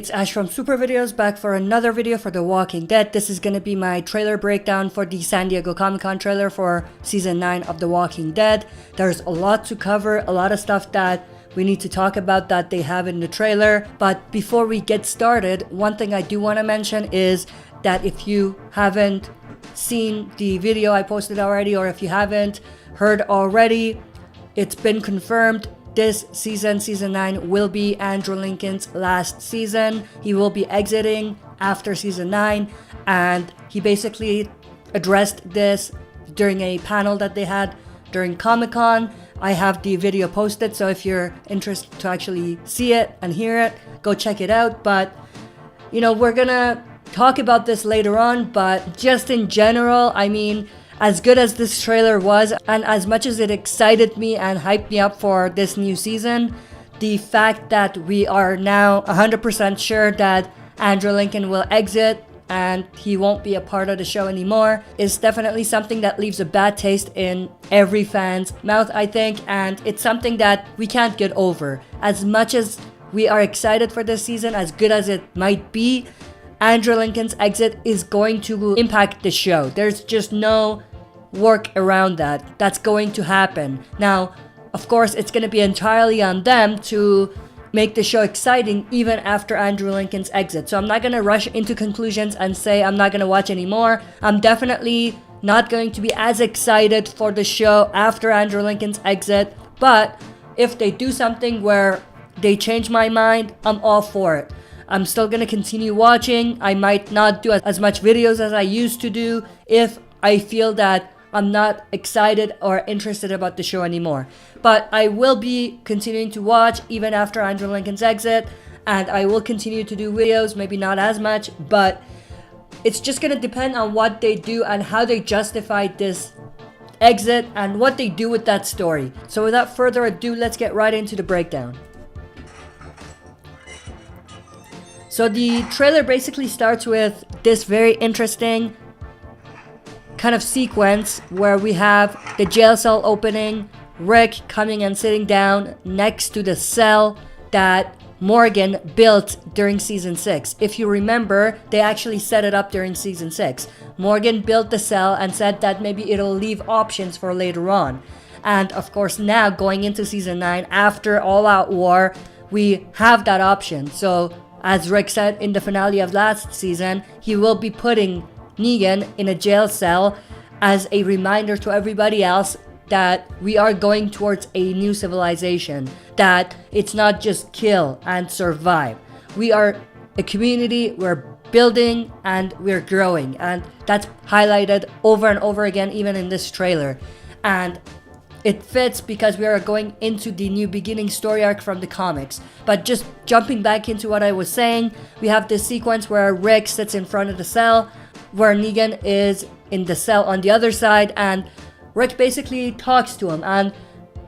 it's Ash from Super Videos, back for another video for The Walking Dead. This is gonna be my trailer breakdown for the San Diego Comic-Con trailer for Season 9 of The Walking Dead. There's a lot to cover, a lot of stuff that we need to talk about that they have in the trailer. But before we get started, one thing I do want to mention is that if you haven't seen the video I posted already, or if you haven't heard already, it's been confirmed. This season, Season 9, will be Andrew Lincoln's last season. He will be exiting after Season 9, and he basically addressed this during a panel that they had during Comic-Con. I have the video posted, so if you're interested to actually see it and hear it, go check it out. But, you know, we're gonna talk about this later on, but just in general, I mean, as good as this trailer was, and as much as it excited me and hyped me up for this new season, the fact that we are now 100% sure that Andrew Lincoln will exit and he won't be a part of the show anymore is definitely something that leaves a bad taste in every fan's mouth, I think, and it's something that we can't get over. As much as we are excited for this season, as good as it might be, Andrew Lincoln's exit is going to impact the show. There's just no work around that. That's going to happen. Now, of course, it's going to be entirely on them to make the show exciting even after Andrew Lincoln's exit. So I'm not going to rush into conclusions and say I'm not going to watch anymore. I'm definitely not going to be as excited for the show after Andrew Lincoln's exit. But if they do something where they change my mind, I'm all for it. I'm still going to continue watching. I might not do as much videos as I used to do if I feel that I'm not excited or interested about the show anymore. But I will be continuing to watch even after Andrew Lincoln's exit, and I will continue to do videos, maybe not as much, but it's just going to depend on what they do and how they justify this exit and what they do with that story. So without further ado, let's get right into the breakdown. So the trailer basically starts with this very interesting kind of sequence where we have the jail cell opening, Rick coming and sitting down next to the cell that Morgan built during Season 6. If you remember, they actually set it up during Season 6. Morgan built the cell and said that maybe it'll leave options for later on. And of course now, going into Season 9, after All Out War, we have that option. So as Rick said in the finale of last season, he will be putting Negan in a jail cell as a reminder to everybody else that we are going towards a new civilization, that it's not just kill and survive. We are a community, we're building and we're growing, and that's highlighted over and over again even in this trailer. And it fits because we are going into the new beginning story arc from the comics. But just jumping back into what I was saying, we have this sequence where Rick sits in front of the cell, where Negan is in the cell on the other side, and Rick basically talks to him. And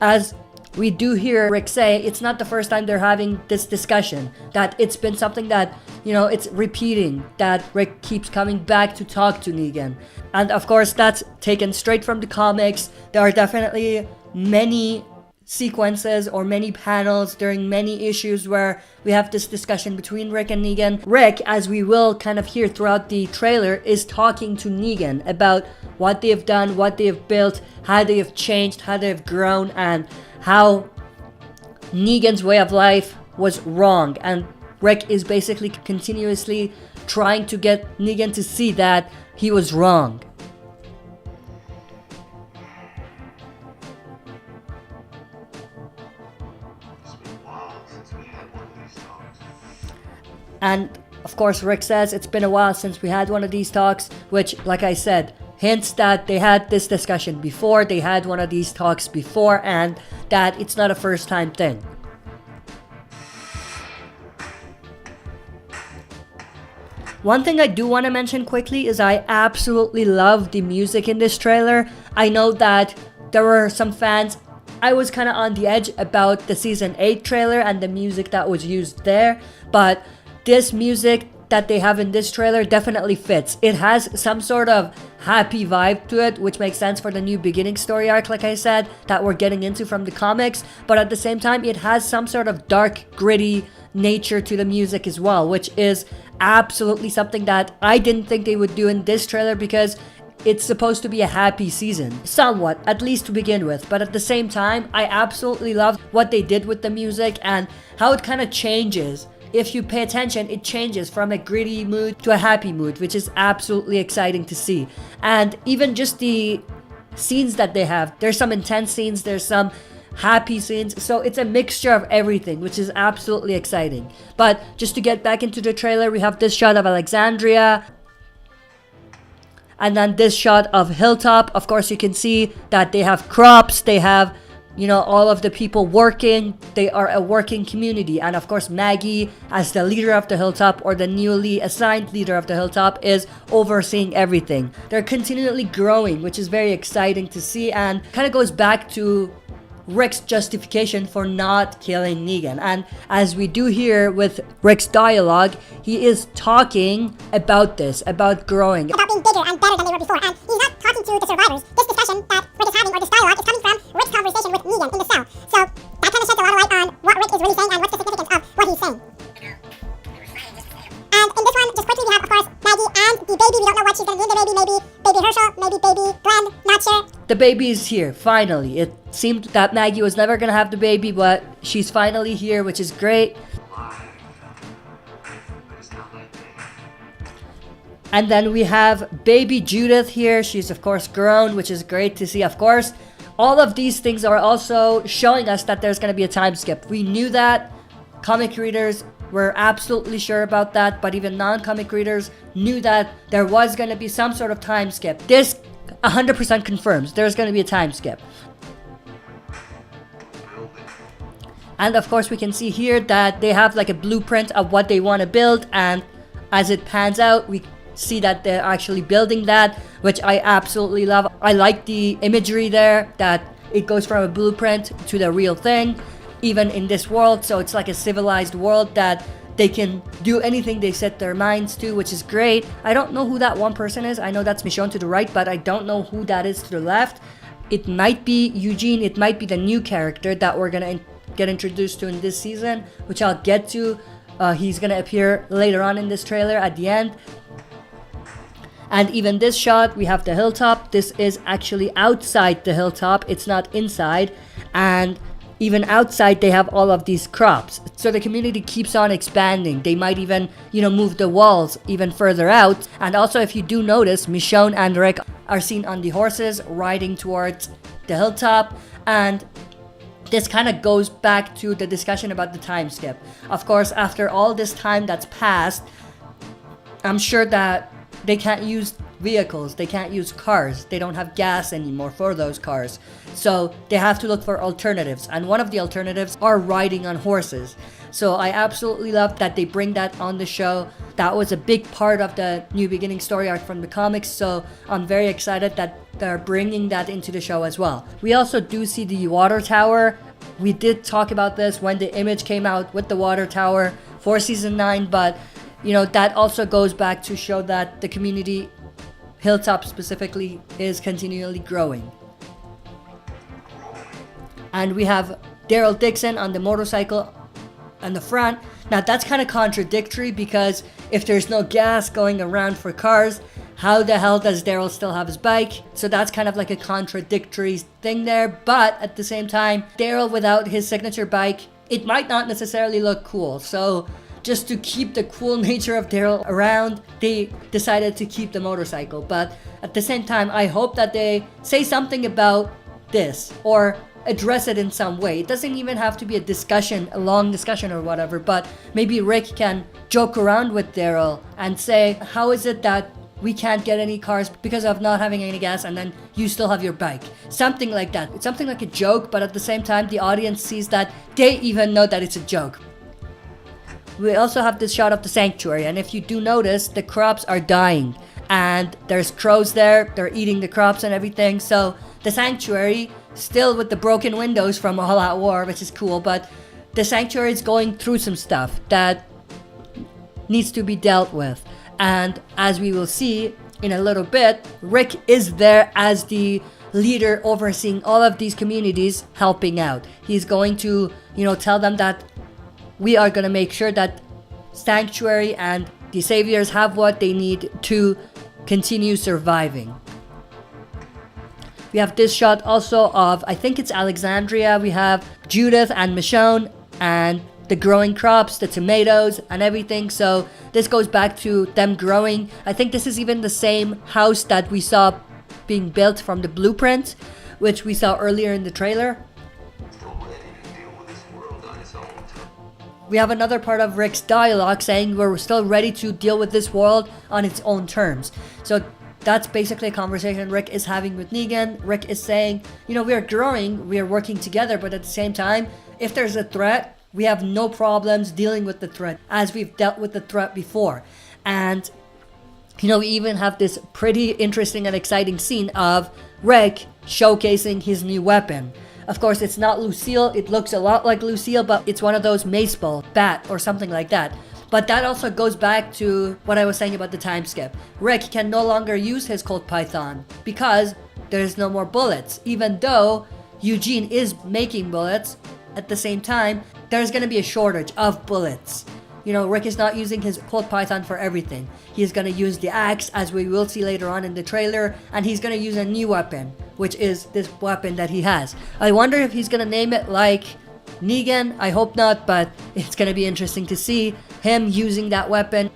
as we do hear Rick say, it's not the first time they're having this discussion, that it's been something that, you know, it's repeating, that Rick keeps coming back to talk to Negan. And of course, that's taken straight from the comics. There are definitely many sequences or many panels during many issues where we have this discussion between Rick and Negan. Rick, as we will kind of hear throughout the trailer, is talking to Negan about what they have done, what they have built, how they have changed, how they have grown, and how Negan's way of life was wrong. And Rick is basically continuously trying to get Negan to see that he was wrong. And of course, Rick says it's been a while since we had one of these talks, which, like I said, hints that they had this discussion before, they had one of these talks before, and that it's not a first time thing. One thing I do want to mention quickly is I absolutely love the music in this trailer. I know that there were some fans, I was kind of on the edge about the Season 8 trailer and the music that was used there, but this music that they have in this trailer definitely fits. It has some sort of happy vibe to it, which makes sense for the new beginning story arc, like I said, that we're getting into from the comics. But at the same time, it has some sort of dark, gritty nature to the music as well, which is absolutely something that I didn't think they would do in this trailer, because it's supposed to be a happy season, somewhat, at least to begin with. But at the same time, I absolutely love what they did with the music and how it kind of changes. If you pay attention, it changes from a gritty mood to a happy mood, which is absolutely exciting to see. And even just the scenes that they have, there's some intense scenes, there's some happy scenes, so it's a mixture of everything, which is absolutely exciting. But just to get back into the trailer, we have this shot of Alexandria, and then this shot of Hilltop. Of course, you can see that they have crops, they have, you know, all of the people working. They are a working community. And of course, Maggie, as the leader of the Hilltop, or the newly assigned leader of the Hilltop, is overseeing everything. They're continually growing, which is very exciting to see, and kind of goes back to Rick's justification for not killing Negan. And as we do here with Rick's dialogue, he is talking about this, about growing, about being bigger and better than they were before. And he's not talking to the survivors. This discussion that Rick is having, or this dialogue, is coming from Rick's conversation with Negan in the cell. So that kind of sheds a lot of light on what Rick is really saying and what's the significance of what he's saying. And in this one, just quickly, we have, of course, Maggie and the baby. We don't know what she's going to name the baby. Maybe baby Herschel, maybe baby Glenn, not sure. The baby is here, finally. It seemed that Maggie was never going to have the baby, but she's finally here, which is great. And then we have baby Judith here. She's, of course, grown, which is great to see. Of course, all of these things are also showing us that there's going to be a time skip. We knew that. Comic readers were absolutely sure about that, but even non-comic readers knew that there was going to be some sort of time skip. This 100% confirms there's going to be a time skip. And of course, we can see here that they have like a blueprint of what they want to build, and as it pans out, we see that they're actually building that, which I absolutely love. I like the imagery there, that it goes from a blueprint to the real thing, even in this world. So it's like a civilized world that they can do anything they set their minds to, which is great. I don't know who that one person is. I know that's Michonne to the right, but I don't know who that is to the left. It might be Eugene. It might be the new character that we're gonna get introduced to in this season, which I'll get to. He's gonna appear later on in this trailer at the end. And even this shot, we have the hilltop. This is actually outside the hilltop. It's not inside. And even outside, they have all of these crops. So the community keeps on expanding. They might even, move the walls even further out. And also, if you do notice, Michonne and Rick are seen on the horses riding towards the hilltop. And this kind of goes back to the discussion about the time skip. Of course, after all this time that's passed, I'm sure that they can't use vehicles, they can't use cars, they don't have gas anymore for those cars. So they have to look for alternatives, and one of the alternatives are riding on horses. So I absolutely love that they bring that on the show. That was a big part of the New Beginning story arc from the comics, so I'm very excited that they're bringing that into the show as well. We also do see the water tower. We did talk about this when the image came out with the water tower for season 9, but that also goes back to show that the community, Hilltop specifically, is continually growing. And we have Daryl Dixon on the motorcycle on the front. Now that's kind of contradictory, because if there's no gas going around for cars, how the hell does Daryl still have his bike? So that's kind of like a contradictory thing there. But at the same time, Daryl without his signature bike, it might not necessarily look cool. So just to keep the cool nature of Daryl around, they decided to keep the motorcycle. But at the same time, I hope that they say something about this or address it in some way. It doesn't even have to be a long discussion or whatever, but maybe Rick can joke around with Daryl and say, how is it that we can't get any cars because of not having any gas, and then you still have your bike? Something like that. It's something like a joke, but at the same time, the audience sees that they even know that it's a joke. We also have this shot of the sanctuary, and if you do notice, the crops are dying, and there's crows there, they're eating the crops and everything. So the sanctuary, still with the broken windows from All Out War, which is cool, but the sanctuary is going through some stuff that needs to be dealt with. And as we will see in a little bit, Rick is there as the leader overseeing all of these communities, helping out. He's going to, tell them that we are going to make sure that Sanctuary and the Saviors have what they need to continue surviving. We have this shot also of, I think it's Alexandria. We have Judith and Michonne and the growing crops, the tomatoes and everything. So this goes back to them growing. I think this is even the same house that we saw being built from the blueprint, which we saw earlier in the trailer. We have another part of Rick's dialogue saying we're still ready to deal with this world on its own terms. So that's basically a conversation Rick is having with Negan. Rick is saying, you know, we are growing, we are working together, but at the same time, if there's a threat, we have no problems dealing with the threat as we've dealt with the threat before. And, you know, we even have this pretty interesting and exciting scene of Rick showcasing his new weapon. Of course, it's not Lucille. It looks a lot like Lucille, but it's one of those mace ball, bat, or something like that. But that also goes back to what I was saying about the time skip. Rick can no longer use his Colt Python because there's no more bullets. Even though Eugene is making bullets, at the same time, there's going to be a shortage of bullets. You know, Rick is not using his Colt Python for everything. He's going to use the axe, as we will see later on in the trailer, and he's going to use a new weapon, which is this weapon that he has. I wonder if he's going to name it like Negan. I hope not, but it's going to be interesting to see him using that weapon.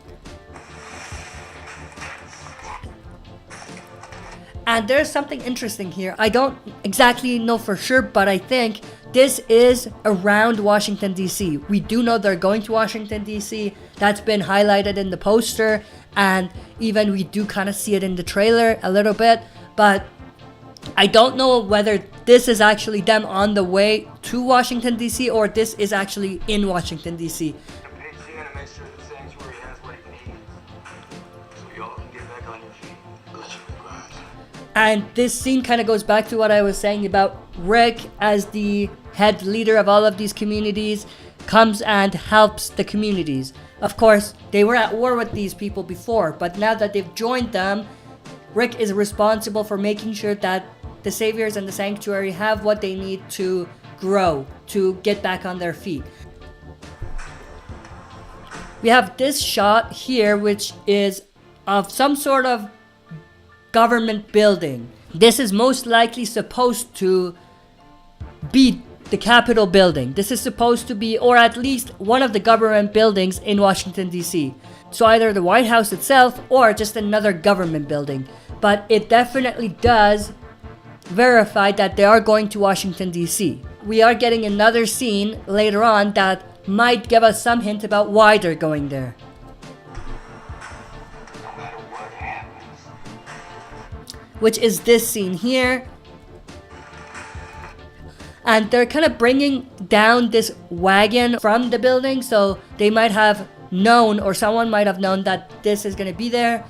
And there's something interesting here. I don't exactly know for sure, but I think this is around Washington, D.C. We do know they're going to Washington, D.C. That's been highlighted in the poster, and even we do kind of see it in the trailer a little bit. But I don't know whether this is actually them on the way to Washington, D.C. or this is actually in Washington, D.C. And this scene kind of goes back to what I was saying about Rick as the head leader of all of these communities comes and helps the communities. Of course, they were at war with these people before, but now that they've joined them, Rick is responsible for making sure that the Saviors and the Sanctuary have what they need to grow, to get back on their feet. We have this shot here, which is of some sort of government building. This is most likely supposed to be the Capitol building. This is supposed to be, or at least one of the government buildings in Washington, D.C. So either the White House itself or just another government building. But it definitely does verify that they are going to Washington, D.C. We are getting another scene later on that might give us some hint about why they're going there. Which is this scene here. And they're kind of bringing down this wagon from the building, so they might have known, or someone might have known, that this is going to be there.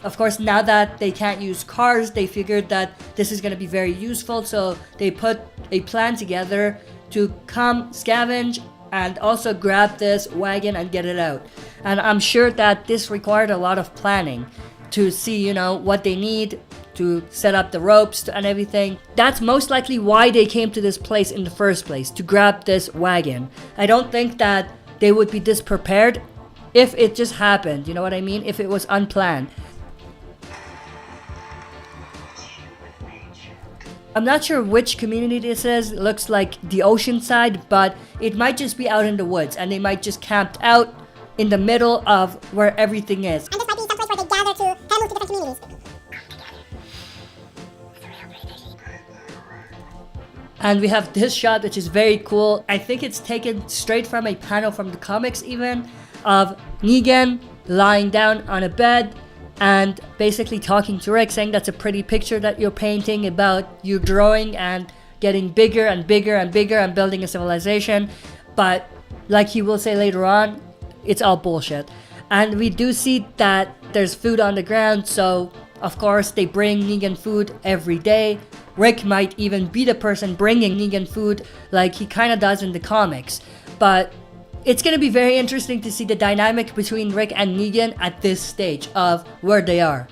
Of course, now that they can't use cars, they figured that this is going to be very useful, so they put a plan together to come scavenge and also grab this wagon and get it out. And I'm sure that this required a lot of planning to see, you know, what they need to set up the ropes and everything. That's most likely why they came to this place in the first place, to grab this wagon. I don't think that they would be this prepared if it just happened, you know what I mean? If it was unplanned. I'm not sure which community this is. It looks like the ocean side, but it might just be out in the woods, and they might just camped out in the middle of where everything is. And this might be some place where they gather to kind of move to different communities. And we have this shot, which is very cool. I think it's taken straight from a panel from the comics even, of Negan lying down on a bed and basically talking to Rick, saying that's a pretty picture that you're painting about you growing and getting bigger and bigger and bigger and building a civilization. But like he will say later on, it's all bullshit. And we do see that there's food on the ground, so of course they bring Negan food every day. Rick might even be the person bringing Negan food like he kind of does in the comics. But it's going to be very interesting to see the dynamic between Rick and Negan at this stage of where they are.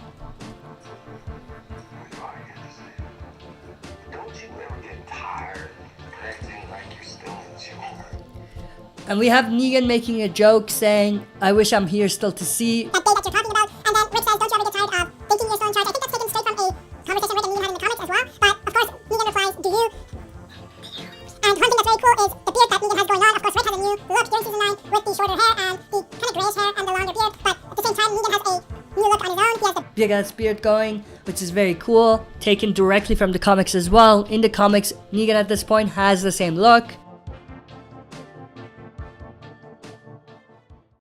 And we have Negan making a joke saying, I wish I'm here still to see. That day that you're talking about. And then Rick says, don't you ever get tired of thinking you're still in charge? I think that's taken straight from a conversation Rick and Negan had in the comics as well. But of course, Negan replies, do you? And one thing that's very cool is the beard that Negan has going on. Of course, Rick has a new look during season 9 with the shorter hair and the kind of grayish hair and the longer beard. But at the same time, Negan has a new look on his own. He has the Big ass beard going, which is very cool. Taken directly from the comics as well. In the comics, Negan at this point has the same look.